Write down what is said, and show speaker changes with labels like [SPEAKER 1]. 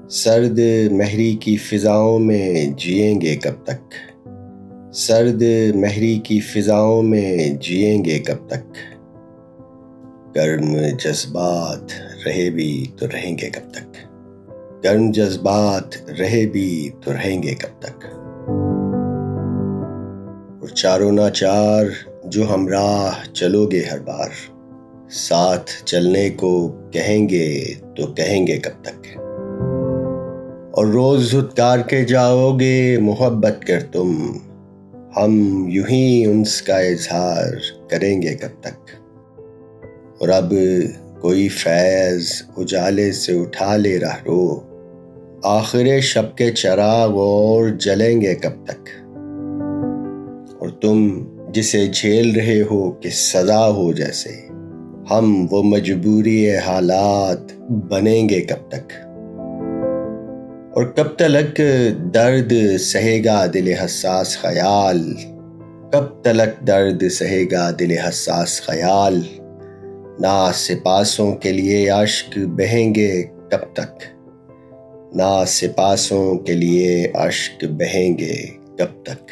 [SPEAKER 1] سرد مہری کی فضاؤں میں جئیں گے کب تک، سرد مہری کی فضاؤں میں جئیں گے کب تک، گرم جذبات رہے بھی تو رہیں گے کب تک، گرم جذبات رہے بھی تو رہیں گے کب تک، اور چاروں ناچار جو ہمراہ چلو گے ہر بار، ساتھ چلنے کو کہیں گے تو کہیں گے کب تک، اور روز دھتکار کے جاؤ گے محبت کر تم، ہم یوں ہی انس کا اظہار کریں گے کب تک، اور اب کوئی فیض اجالے سے اٹھا لے رہرو، آخر شب کے چراغ اور جلیں گے کب تک، اور تم جسے جھیل رہے ہو کہ سزا ہو جیسے، ہم وہ مجبوری حالات بنیں گے کب تک، اور کب تلک درد سہے گا دل حساس خیال، کب تلک درد سہے گا دل حساس خیال، ناز سے پاسوں کے لیے اشک بہیں گے کب تک، ناز سے پاسوں کے لیے اشک بہیں گے کب تک۔